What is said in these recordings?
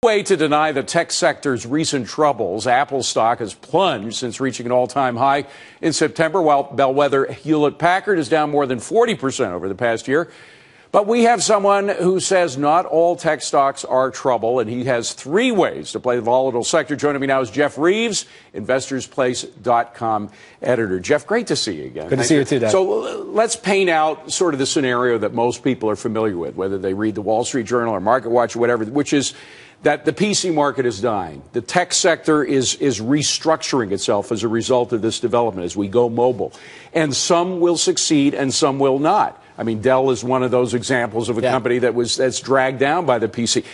way to deny the tech sector's recent troubles. Apple stock has plunged since reaching an all-time high in September, while bellwether Hewlett-Packard is down more than 40% over the past year. But we have someone who says not all tech stocks are trouble, and he has 3 ways to play the volatile sector. Joining me now is Jeff Reeves, InvestorsPlace.com editor. Jeff, great to see you again. Good to see you too, Dan. So let's paint out sort of the scenario that most people are familiar with, whether they read the Wall Street Journal or MarketWatch or whatever, which is that the PC market is dying. The tech sector is restructuring itself as a result of this development as we go mobile. And some will succeed and some will not. I mean, Dell is one of those examples of a company that's dragged down by the PC.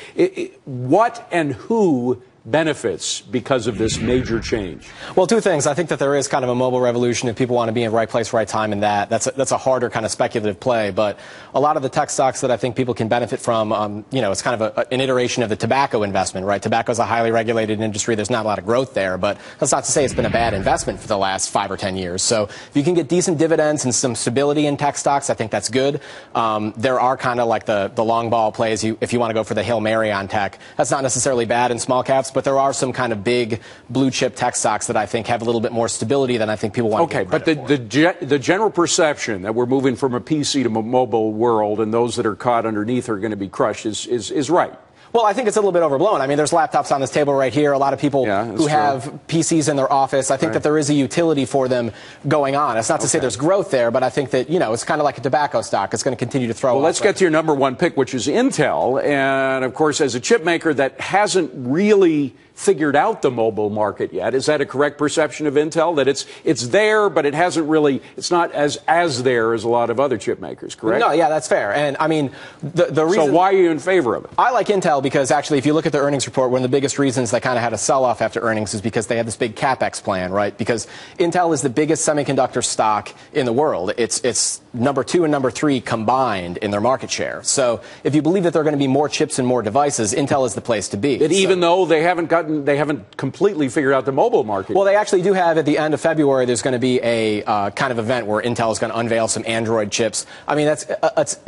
What and who benefits because of this major change? Well, 2 things. I think that there is kind of a mobile revolution if people want to be in the right place, right time, and that's a harder kind of speculative play. But a lot of the tech stocks that I think people can benefit from, it's kind of an iteration of the tobacco investment, right? Tobacco is a highly regulated industry. There's not a lot of growth there, but that's not to say it's been a bad investment for the last 5 or 10 years. So if you can get decent dividends and some stability in tech stocks, I think that's good. There are kind of like the long ball plays. If you want to go for the Hail Mary on tech, that's not necessarily bad in small caps. But there are some kind of big blue chip tech stocks that I think have a little bit more stability than I think people want to give credit for. The general perception that we're moving from a PC to a mobile world and those that are caught underneath are going to be crushed is right. Well, I think it's a little bit overblown. I mean, there's laptops on this table right here. A lot of people who have PCs in their office. I think that there is a utility for them going on. It's not to say there's growth there, but I think that, it's kind of like a tobacco stock. It's going to continue to throw. Well, let's get to your number 1 pick, which is Intel. And, of course, as a chip maker that hasn't really figured out the mobile market yet, is that a correct perception of Intel? That it's there, but it hasn't really, it's not as there as a lot of other chip makers, correct? No, yeah, that's fair. And, I mean, the reason... So why are you in favor of it? I like Intel because, actually, if you look at the earnings report, one of the biggest reasons they kind of had a sell-off after earnings is because they had this big CapEx plan, right? Because Intel is the biggest semiconductor stock in the world. It's number 2 and number 3 combined in their market share. So if you believe that there are going to be more chips and more devices, Intel is the place to be. But even though they haven't completely figured out the mobile market. Well, they actually do have, at the end of February, there's going to be a kind of event where Intel is going to unveil some Android chips. I mean,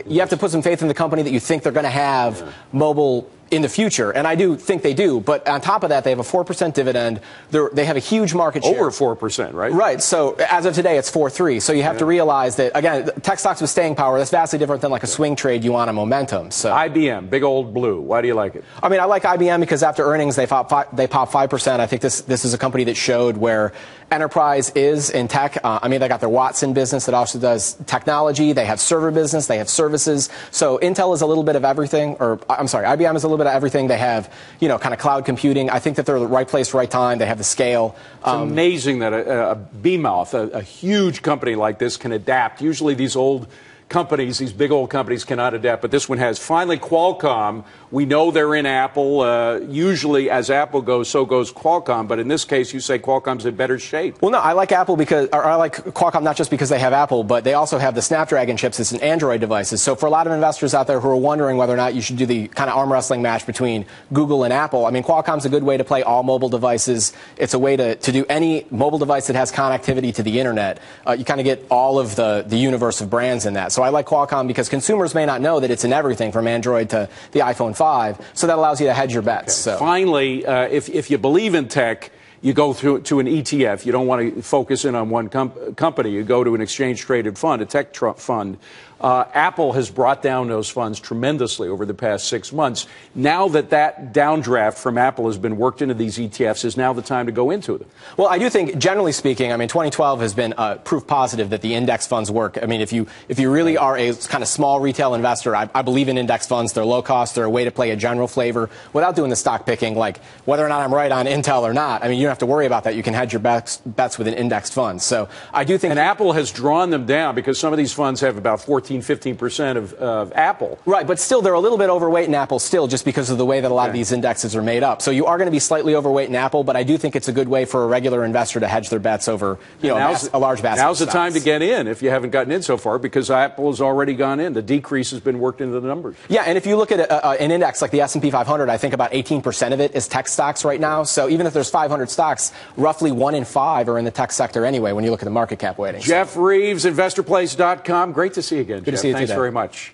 you have to put some faith in the company that you think they're going to have mobile in the future, and I do think they do. But on top of that, they have a 4% dividend. They have a huge market share. Over 4%, right? Right. So as of today, it's 4.3. So you have to realize that, again, tech stocks with staying power, that's vastly different than like a swing trade you want a momentum. So IBM, big old blue. Why do you like it? I mean, I like IBM because after earnings, they pop 5%. I think this is a company that showed where enterprise is in tech. I mean, they got their Watson business that also does technology. They have server business. They have services. So Intel is a little bit of everything, or I'm sorry, IBM is a little bit of everything. They have, kind of cloud computing. I think that they're the right place, right time. They have the scale. It's amazing that a behemoth, a huge company like this can adapt. Usually these old companies, these big old companies cannot adapt, but this one has. Finally, Qualcomm, we know they're in Apple. Usually as Apple goes, so goes Qualcomm, but in this case you say Qualcomm's in better shape. Well, no, I like Apple I like Qualcomm not just because they have Apple, but they also have the Snapdragon chips as an Android devices. So for a lot of investors out there who are wondering whether or not you should do the kind of arm wrestling match between Google and Apple, I mean, Qualcomm's a good way to play all mobile devices. It's a way to do any mobile device that has connectivity to the internet. You kind of get all of the universe of brands in that. So I like Qualcomm because consumers may not know that it's in everything from Android to the iPhone 5, so that allows you to hedge your bets. Okay. So. Finally, if you believe in tech, you go to an ETF. You don't want to focus in on one company. You go to an exchange-traded fund, a tech fund. Apple has brought down those funds tremendously over the past 6 months. Now that downdraft from Apple has been worked into these ETFs, is now the time to go into them? Well, I do think, generally speaking, 2012 has been proof positive that the index funds work. I mean, if you really are a kind of small retail investor, I believe in index funds. They're low cost. They're a way to play a general flavor without doing the stock picking, like whether or not I'm right on Intel or not. I mean, you don't have to worry about that. You can hedge your bets with an indexed fund. So I do think. And Apple has drawn them down because some of these funds have about 15% of Apple. Right, but still they're a little bit overweight in Apple still just because of the way that a lot of these indexes are made up. So you are going to be slightly overweight in Apple, but I do think it's a good way for a regular investor to hedge their bets over, a large basket. Now's of the time to stocks. get in if you haven't gotten in so far because Apple has already gone in. The decrease has been worked into the numbers. Yeah, and if you look at an index like the S&P 500, I think about 18% of it is tech stocks right now. So even if there's 500 stocks, roughly 1 in 5 are in the tech sector anyway when you look at the market cap weighting. Jeff Reeves, InvestorPlace.com. Great to see you again, Good Jeff. to see you Thanks today. very much.